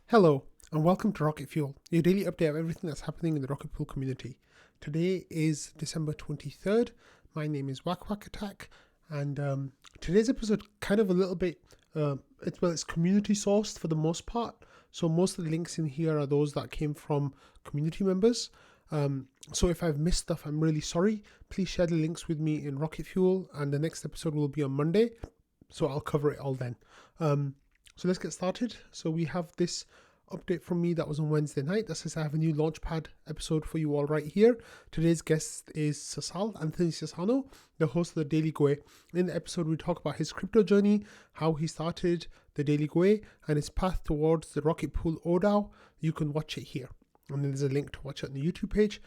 Hello, and welcome to Rocket Fuel, your daily update of everything that's happening in the Rocket Fuel community. Today is December 23rd. My name is Whack Whack Attack, and today's episode kind of a little bit, it's community sourced for the most part. So most of the links in here are those that came from community members. So if I've missed stuff, I'm really sorry. Please share the links with me in Rocket Fuel, and the next episode will be on Monday. So I'll cover it all then. So let's get started. So we have this update from me that was on Wednesday night that says I have a new Launchpad episode for you all right here. Today's guest is Sassal, Anthony Sassano, the host of the Daily Gwei. In the episode, we talk about his crypto journey, how he started the Daily Gwei, and his path towards the Rocket Pool ODAO. You can watch it here. And then there's a link to watch it on the YouTube page.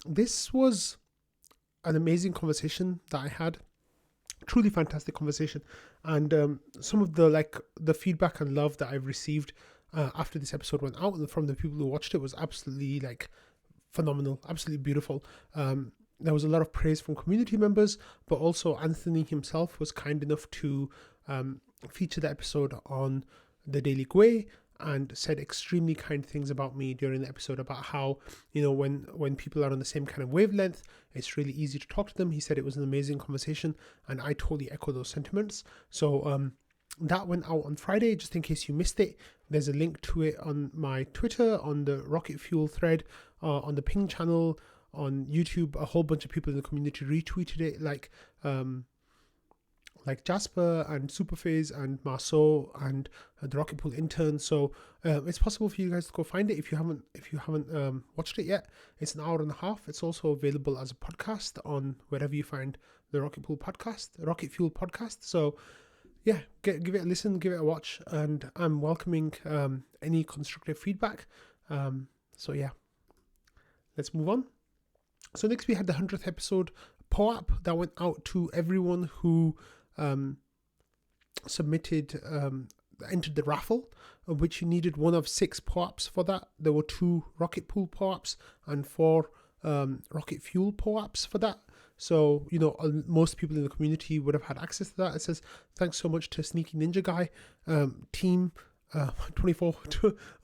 This was an amazing conversation that I had. Truly fantastic conversation, and some of the feedback and love that I've received after this episode went out and from the people who watched it was absolutely phenomenal, absolutely beautiful. There was a lot of praise from community members, but also Anthony himself was kind enough to feature the episode on the Daily Gwei and said extremely kind things about me during the episode about how, when people are on the same kind of wavelength, it's really easy to talk to them. He said it was an amazing conversation, and I totally echo those sentiments. So that went out on Friday. Just in case you missed it, there's a link to it on my Twitter, on the Rocket Fuel thread, on the Ping channel, on YouTube. A whole bunch of people in the community retweeted it, like Jasper and Superphase and Marceau and the Rocket Pool intern. So it's possible for you guys to go find it if you haven't watched it yet. It's an hour and a half. It's also available as a podcast on wherever you find the Rocket Pool podcast, the Rocket Fuel podcast. So yeah, give it a listen, give it a watch, and I'm welcoming any constructive feedback. So yeah, let's move on. So next we had the 100th episode POAP that went out to everyone who entered the raffle, of which you needed one of 6 POAPs for that. There were 2 Rocket Pool POAPs and 4 Rocket Fuel POAPs for that. So, most people in the community would have had access to that. It says, thanks so much to Sneaky Ninja Guy, Team 24,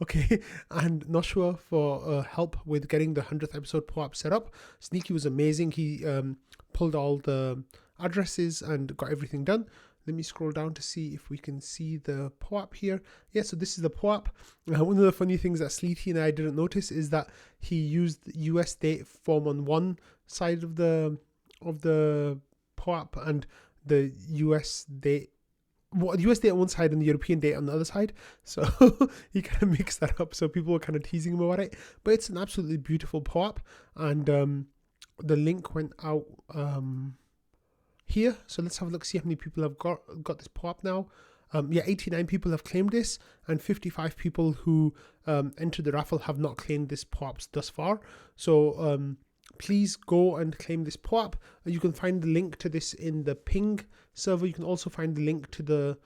okay, and Noshua for help with getting the 100th episode POAP set up. Sneaky was amazing. He pulled all the addresses and got everything done. Let me scroll down to see if we can see the POAP here. Yeah, so this is the POAP. One of the funny things that Sleety and I didn't notice is that he used US date form on one side of the POAP and the US date on one side and the European date on the other side. So he kind of mixed that up. So people were kind of teasing him about it. But it's an absolutely beautiful POAP. And the link went out here. So let's have a look, see how many people have got this POAP now. 89 people have claimed this, and 55 people who entered the raffle have not claimed this POAP thus far. So please go and claim this POAP. You can find the link to this in the Ping server. You can also find the link to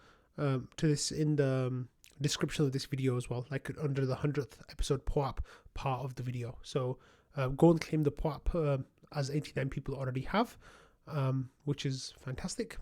this in the description of this video as well, like under the 100th episode POAP part of the video. So go and claim the POAP as 89 people already have, which is fantastic.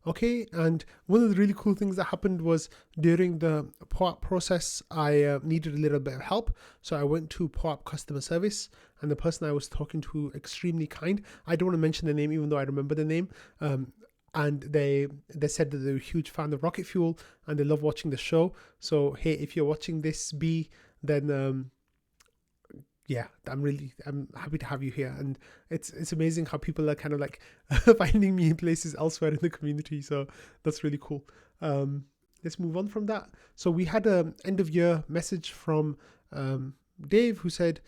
Okay, and one of the really cool things that happened was during the POAP process, I needed a little bit of help. So I went to POAP customer service, and the person I was talking to, extremely kind. I don't want to mention the name, even though I remember the name. And they said that they're a huge fan of Rocket Fuel and they love watching the show. So hey, if you're watching this, then yeah, I'm happy to have you here. And it's amazing how people are kind of finding me in places elsewhere in the community. So that's really cool. Let's move on from that. So we had an end of year message from Dave, who said,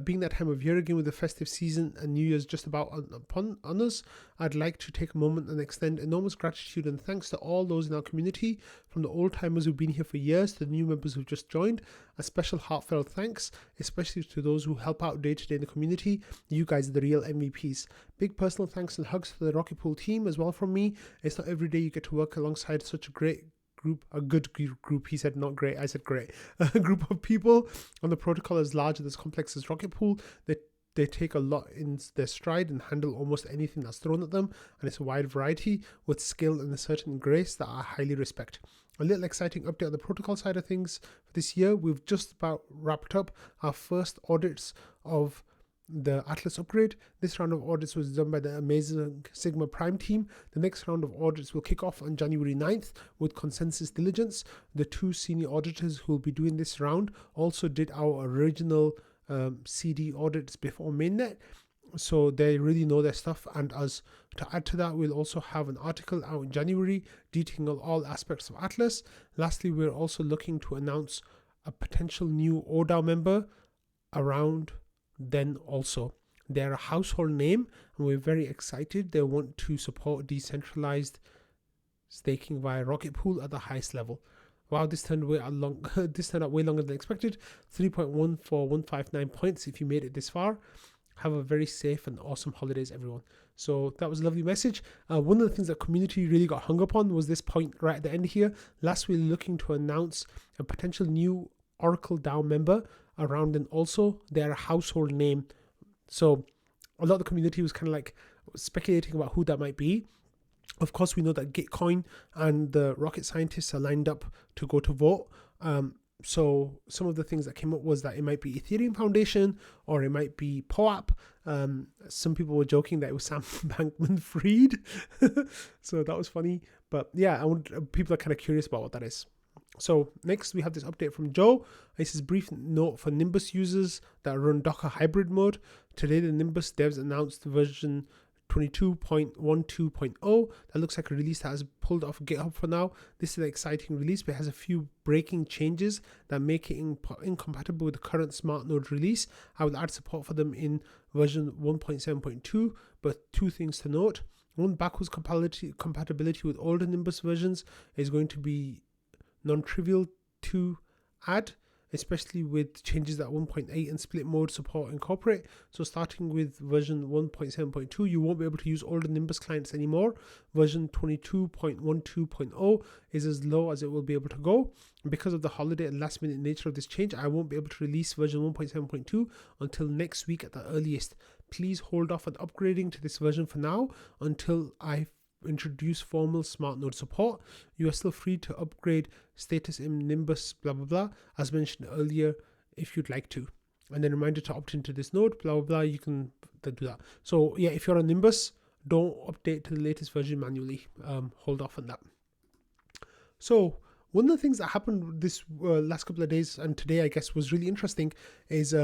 being that time of year again with the festive season and New Year's just about on us, I'd like to take a moment and extend enormous gratitude and thanks to all those in our community, from the old timers who've been here for years to the new members who've just joined. A special heartfelt thanks, especially to those who help out day to day in the community. You guys are the real MVPs. Big personal thanks and hugs to the Rocket Pool team as well from me. It's not every day you get to work alongside such a good group, he said, not great, I said great, a group of people on the protocol as large and as complex as Rocket Pool. They take a lot in their stride and handle almost anything that's thrown at them, and it's a wide variety with skill and a certain grace that I highly respect. a little exciting update on the protocol side of things for this year. We've just about wrapped up our first audits of the Atlas upgrade. This round of audits was done by the amazing Sigma Prime team. The next round of audits will kick off on January 9th with consensus diligence. The 2 senior auditors who will be doing this round also did our original CD audits before mainnet, so they really know their stuff. And as to add to that, we'll also have an article out in January detailing all aspects of Atlas. Lastly, we're also looking to announce a potential new ODAO member around then also. They're a household name and we're very excited. They want to support decentralized staking via Rocket Pool at the highest level. Wow, this turned out way longer than expected. 3.1459 points if you made it this far. Have a very safe and awesome holidays, everyone. So that was a lovely message. One of the things that community really got hung up on was this point right at the end here. Last, we're looking to announce a potential new Oracle DAO member around, and also they're a household name. So a lot of the community was kind of like speculating about who that might be. Of course, we know that Gitcoin and the rocket scientists are lined up to go to vote. So some of the things that came up was that it might be Ethereum Foundation or it might be POAP. Some people were joking that it was Sam Bankman-Fried. So that was funny. But yeah, people are kind of curious about what that is. So next we have this update from Joe. This is a brief note for Nimbus users that run Docker hybrid mode. Today the Nimbus devs announced version 22.12.0. That looks like a release that has pulled off GitHub for now. This is an exciting release, but it has a few breaking changes that make it incompatible with the current smart node release. I will add support for them in version 1.7.2, but 2 things to note. One, backwards compatibility with older Nimbus versions is going to be non-trivial to add, especially with changes that 1.8 and split mode support incorporate. So starting with version 1.7.2, you won't be able to use older Nimbus clients anymore. Version 22.12.0 is as low as it will be able to go. Because of the holiday and last minute nature of this change, I won't be able to release version 1.7.2 until next week at the earliest. Please hold off on upgrading to this version for now until I introduce formal smart node support. You are still free to upgrade status in Nimbus blah blah blah as mentioned earlier if you'd like to, and then reminder to opt into this node blah blah blah. You can do that. So yeah, if you're on Nimbus, don't update to the latest version manually. Hold off on that. So one of the things that happened this last couple of days and today I guess was really interesting is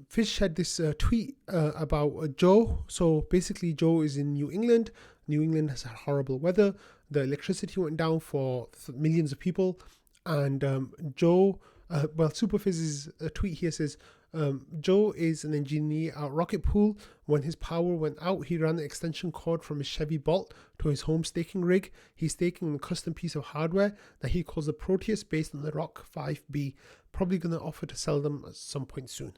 Fish shared this tweet about Joe. So basically Joe is in New England. New England has had horrible weather. The electricity went down for millions of people. And Joe, Superfizz's tweet here says, Joe is an engineer at Rocket Pool. When his power went out, he ran the extension cord from his Chevy Bolt to his home staking rig. He's staking a custom piece of hardware that he calls the Proteus based on the Rock 5B. Probably going to offer to sell them at some point soon.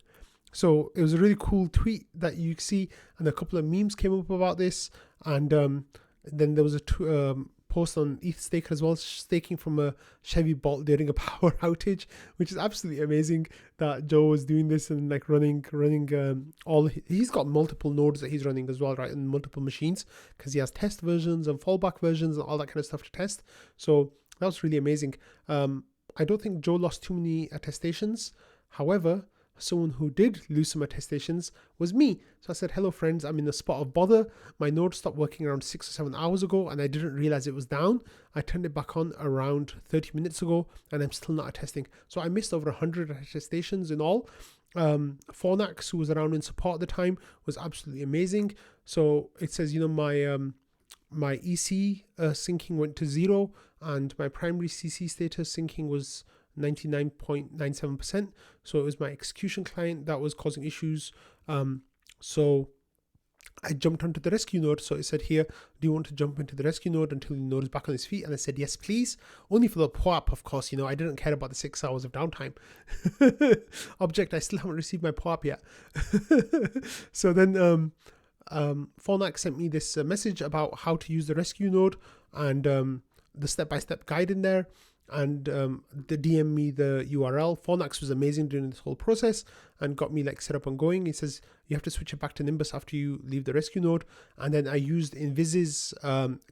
So it was a really cool tweet that you see, and a couple of memes came up about this. And then there was a post on ETH Staker as well, staking from a Chevy Bolt during a power outage, which is absolutely amazing that Joe was doing this and like running he's got multiple nodes that he's running as well, right, and multiple machines because he has test versions and fallback versions and all that kind of stuff to test. So that was really amazing. I don't think Joe lost too many attestations. However, someone who did lose some attestations was me. So I said, hello friends, I'm in a spot of bother. My node stopped working around 6 or 7 hours ago and I didn't realize it was down. I turned it back on around 30 minutes ago and I'm still not attesting. So I missed over 100 attestations in all. Fornax, who was around in support at the time, was absolutely amazing. So it says, my EC syncing went to 0 and my primary CC status syncing was 99.97%. So it was my execution client that was causing issues. So I jumped onto the rescue node. So it said here, do you want to jump into the rescue node until the node is back on its feet? And I said, yes, please. Only for the POAP, of course. I didn't care about the 6 hours of downtime. Object, I still haven't received my POAP yet. So then Fornax sent me this message about how to use the rescue node and the step-by-step guide in there. and they DM me the URL. Fornax was amazing during this whole process and got me like set up and going. He says you have to switch it back to Nimbus after you leave the rescue node. And then I used Invis's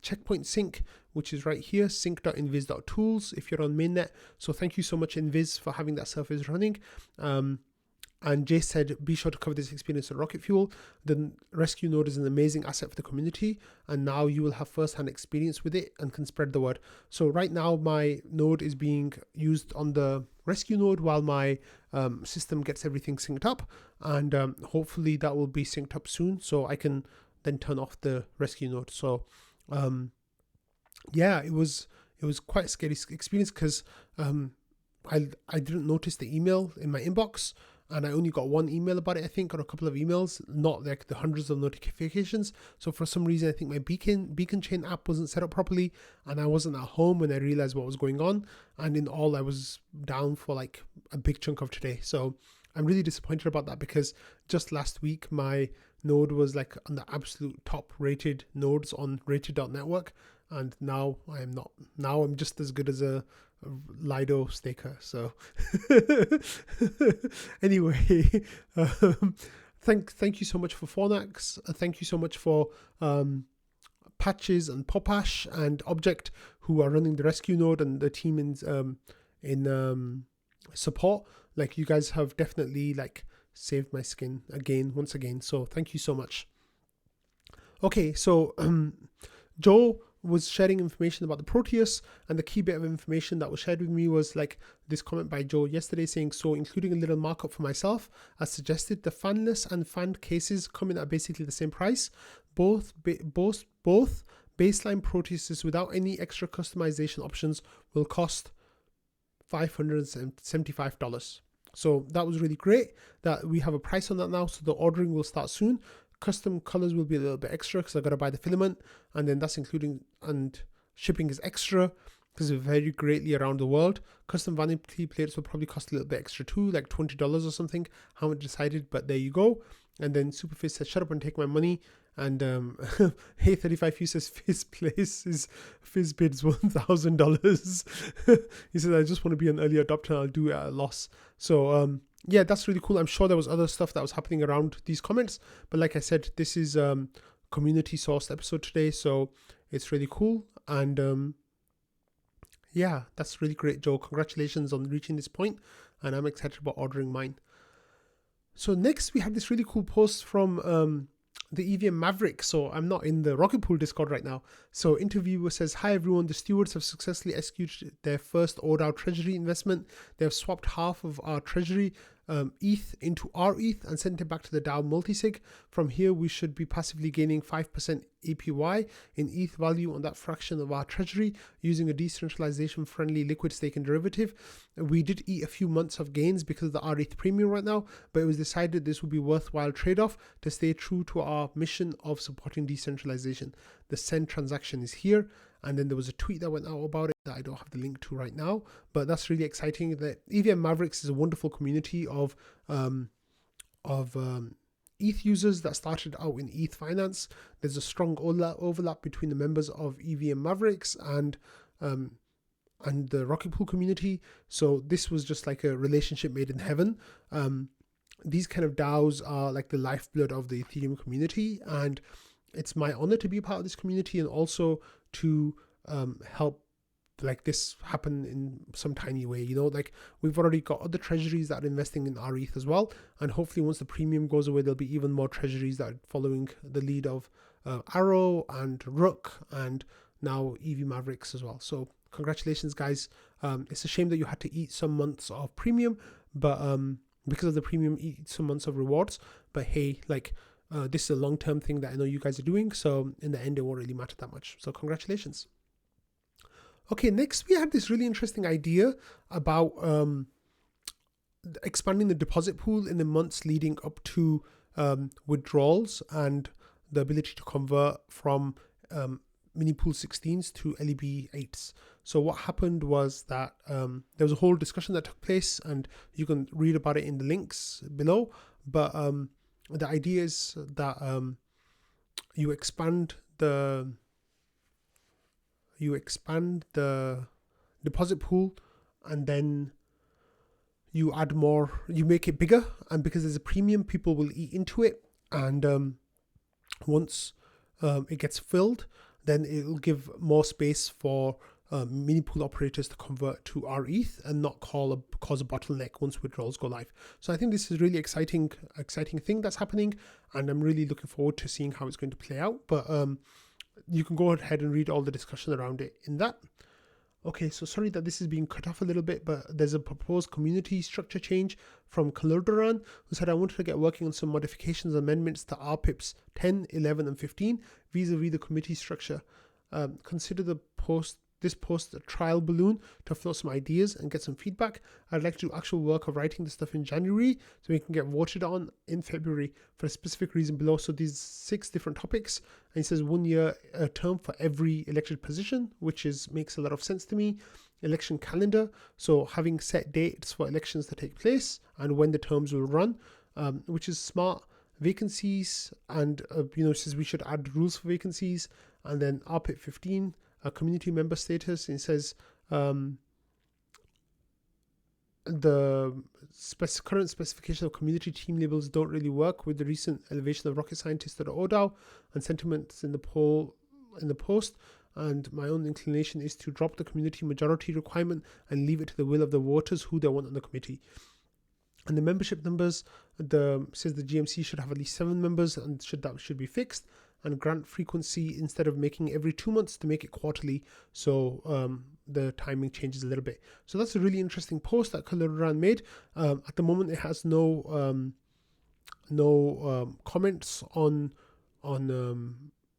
checkpoint sync, which is right here, sync.invis.tools if you're on mainnet. So thank you so much, Invis, for having that service running. And Jay said, be sure to cover this experience on Rocket Fuel. The rescue node is an amazing asset for the community, and now you will have first-hand experience with it and can spread the word. So right now, my node is being used on the rescue node while my system gets everything synced up, and hopefully that will be synced up soon, so I can then turn off the rescue node. So yeah, it was quite a scary experience because I didn't notice the email in my inbox. And I only got one email about it, I think, or a couple of emails, not like the hundreds of notifications. So for some reason, I think my beacon chain app wasn't set up properly, and I wasn't at home when I realized what was going on. And in all, I was down for like a big chunk of today. So I'm really disappointed about that, because just last week, my node was like on the absolute top rated nodes on rated.network. And now I am not. Now I'm just as good as a Lido staker. So anyway, thank you so much for Fornax. Thank you so much for Patches and Popash and Object, who are running the rescue node, and the team in support. Like, you guys have definitely like saved my skin once again. So thank you so much. Okay, so Joe was sharing information about the Proteus, and the key bit of information that was shared with me was like this comment by Joe yesterday saying, so including a little markup for myself, as suggested, the fanless and fanned cases come in at basically the same price. Both baseline Proteuses without any extra customization options will cost $575. So that was really great that we have a price on that now. So the ordering will start soon. Custom colors will be a little bit extra because I got to buy the filament, and then that's including, and shipping is extra because it vary greatly around the world. Custom vanity plates will probably cost a little bit extra too, like $20 or something. Haven't decided, but there you go. And then Superfizz says, shut up and take my money. And hey, 35U says Fizz bids $1,000. He says, I just want to be an early adopter, I'll do it at a loss. So yeah, that's really cool. I'm sure there was other stuff that was happening around these comments, but like I said, this is community sourced episode today, so it's really cool. And yeah, that's really great, Joe. Congratulations on reaching this point, and I'm excited about ordering mine. So next we have this really cool post from the EVMavricks. So I'm not in the Rocket Pool Discord right now. So interviewer says, hi everyone, the stewards have successfully executed their first order Treasury investment. They have swapped half of our Treasury ETH into rETH and sent it back to the DAO multisig. From here, we should be passively gaining 5% APY in ETH value on that fraction of our Treasury using a decentralization-friendly liquid staking derivative. We did eat a few months of gains because of the rETH premium right now, but it was decided this would be worthwhile trade-off to stay true to our mission of supporting decentralization. The send transaction is here. And then there was a tweet that went out about it that I don't have the link to right now, but that's really exciting. That EVMavricks is a wonderful community of ETH users that started out in ETH finance. There's a strong overlap between the members of EVMavricks and the Rocket Pool community. So this was just like a relationship made in heaven. These kind of DAOs are like the lifeblood of the Ethereum community, and it's my honor to be a part of this community and also to help like this happen in some tiny way. You know, like we've already got other treasuries that are investing in rETH as well, and hopefully once the premium goes away, there'll be even more treasuries that are following the lead of Arrow and Rook and now EVMavricks as well. So congratulations, guys. It's a shame that you had to eat some months of premium, but because of the premium, eat some months of rewards. But hey, like this is a long-term thing that I know you guys are doing, so in the end it won't really matter that much. So congratulations. Okay, next we have this really interesting idea about expanding the deposit pool in the months leading up to withdrawals and the ability to convert from mini pool 16s to LEB 8s. So what happened was that there was a whole discussion that took place, and you can read about it in the links below, but the idea is that you expand the deposit pool, and then you add more, you make it bigger, and because there's a premium, people will eat into it, and once it gets filled, then it'll give more space for mini pool operators to convert to rETH and not cause a bottleneck once withdrawals go live. So I think this is really exciting thing that's happening, and I'm really looking forward to seeing how it's going to play out. But you can go ahead and read all the discussion around it in that. Okay, so sorry that this is being cut off a little bit, but there's a proposed community structure change from Kalurdaran, who said, I wanted to get working on some modifications and amendments to RPIPs 10, 11, and 15 vis-a-vis the committee structure. Consider this post a trial balloon to float some ideas and get some feedback. I'd like to do actual work of writing the stuff in January so we can get voted on in February for a specific reason below. So these 6 different topics, and it says 1 year term for every elected position, which makes a lot of sense to me. Election calendar, so having set dates for elections to take place and when the terms will run, which is smart. Vacancies, and it says we should add rules for vacancies, and then RPIP 15. Community member status, and it says the current specification of community team labels don't really work with the recent elevation of rocket scientists to the ODAO and sentiments in the post, and my own inclination is to drop the community majority requirement and leave it to the will of the voters who they want on the committee. And the membership numbers, says the GMC should have at least 7 members, and should be fixed. And grant frequency, instead of making every 2 months, to make it quarterly, so the timing changes a little bit. So that's a really interesting post that Kalurdaran made. At the moment, it has no comments on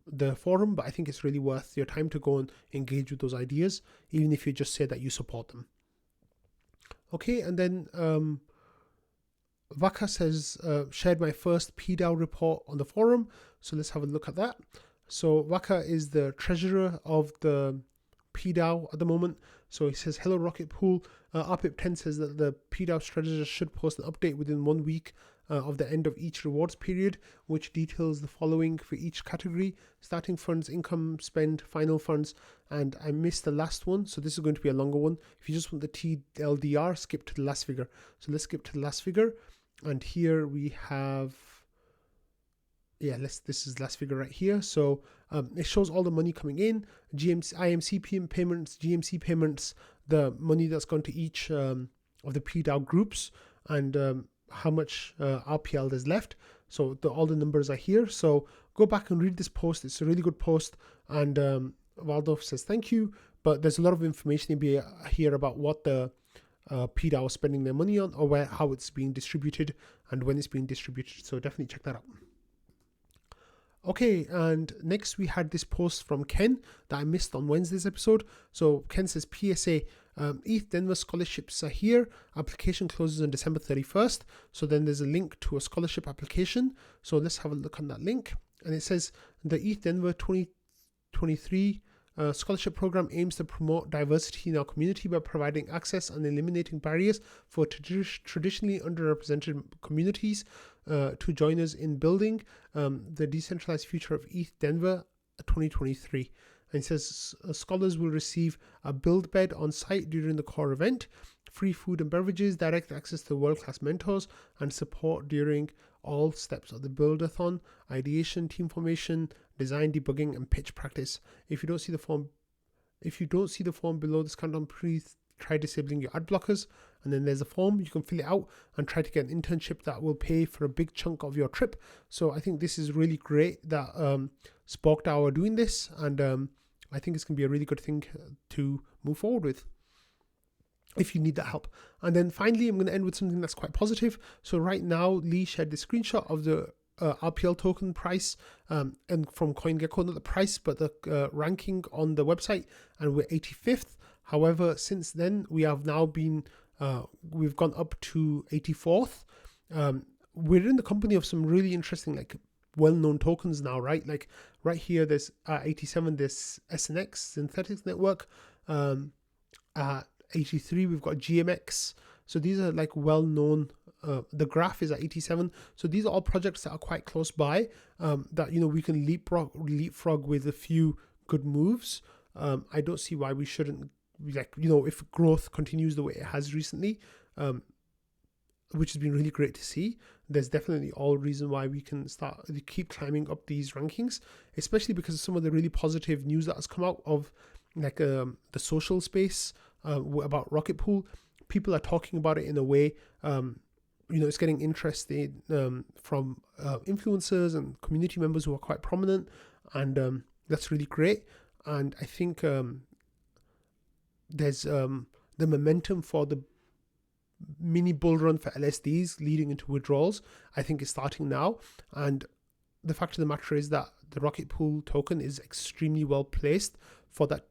the forum, but I think it's really worth your time to go and engage with those ideas, even if you just say that you support them. Okay, and then Vaka says, shared my first PDAO report on the forum. So let's have a look at that. So Vaka is the treasurer of the PDAO at the moment. So he says, hello Rocket Pool. RPIP 10 says that the PDAO treasurer should post an update within 1 week of the end of each rewards period, which details the following for each category: starting funds, income, spend, final funds. And I missed the last one, so this is going to be a longer one. If you just want the TLDR, skip to the last figure. So let's skip to the last figure. And here we have, this is the last figure right here. So it shows all the money coming in, IMC payments, GMC payments, the money that's gone to each of the PDAO groups, and how much RPL there's left. So all the numbers are here. So go back and read this post. It's a really good post. And Waldorf says thank you. But there's a lot of information here about what the PDAO is spending their money on, or how it's being distributed and when it's being distributed. So definitely check that out. Okay, and next we had this post from Ken that I missed on Wednesday's episode. So Ken says, PSA, ETH Denver scholarships are here. Application closes on December 31st. So then there's a link to a scholarship application. So let's have a look on that link. And it says the ETH Denver 2023 scholarship program aims to promote diversity in our community by providing access and eliminating barriers for traditionally underrepresented communities to join us in building the decentralized future of ETH Denver 2023. And it says scholars will receive a build bed on site during the core event, free food and beverages, direct access to world-class mentors, and support during all steps of the build-a-thon: ideation, team formation, design, debugging, and pitch practice. If you don't see the form below this countdown, please try disabling your ad blockers. And then there's a form, you can fill it out and try to get an internship that will pay for a big chunk of your trip. So I think this is really great that SparkDAO are doing this, and I think it's going to be a really good thing to move forward with if you need that help. And then finally, I'm going to end with something that's quite positive. So right now, Lee shared this screenshot of the RPL token price and from CoinGecko, not the price, but the ranking on the website, and we're 85th. However, since then, we have now been, we've gone up to 84th. We're in the company of some really interesting, well-known tokens now, right? Like right here, there's 87, there's SNX, Synthetics Network. At 83, we've got GMX. So these are well-known. The graph is at 87. So these are all projects that are quite close by, that, we can leapfrog with a few good moves. I don't see why we shouldn't like, you know, if growth continues the way it has recently, which has been really great to see, there's definitely all reason why we can keep climbing up these rankings, especially because of some of the really positive news that has come out of like the social space about Rocket Pool. People are talking about it in a way, you know, it's getting interest from influencers and community members who are quite prominent, and that's really great. And I think there's the momentum for the mini bull run for LSDs leading into withdrawals, I think, is starting now. And the fact of the matter is that the Rocket Pool token is extremely well placed for that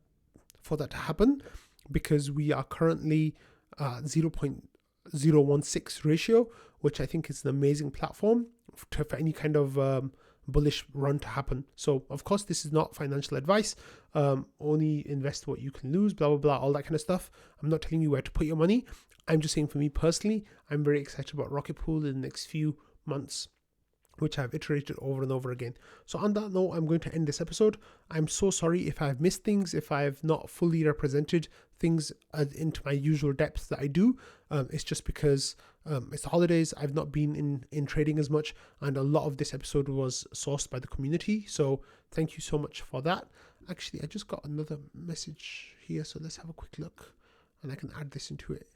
to happen, because we are currently 0.016 ratio, which I think is an amazing platform for any kind of bullish run to happen. So of course, this is not financial advice. Only invest what you can lose, blah blah blah, all that kind of stuff. I'm not telling you where to put your money. I'm just saying, for me personally, I'm very excited about Rocket Pool in the next few months, which I've iterated over and over again. So on that note, I'm going to end this episode. I'm so sorry if I've missed things, if I've not fully represented things into my usual depth that I do. It's just because it's the holidays. I've not been in trading as much, and a lot of this episode was sourced by the community. So thank you so much for that. Actually, I just got another message here, so let's have a quick look, and I can add this into it.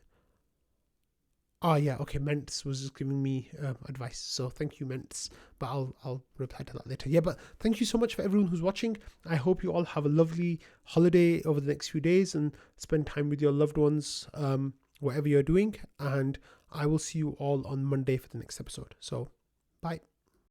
Yeah, okay, Ments was just giving me advice, so thank you, Ments, but I'll reply to that later. Yeah, but thank you so much for everyone who's watching. I hope you all have a lovely holiday over the next few days and spend time with your loved ones, whatever you're doing, and I will see you all on Monday for the next episode. So, bye.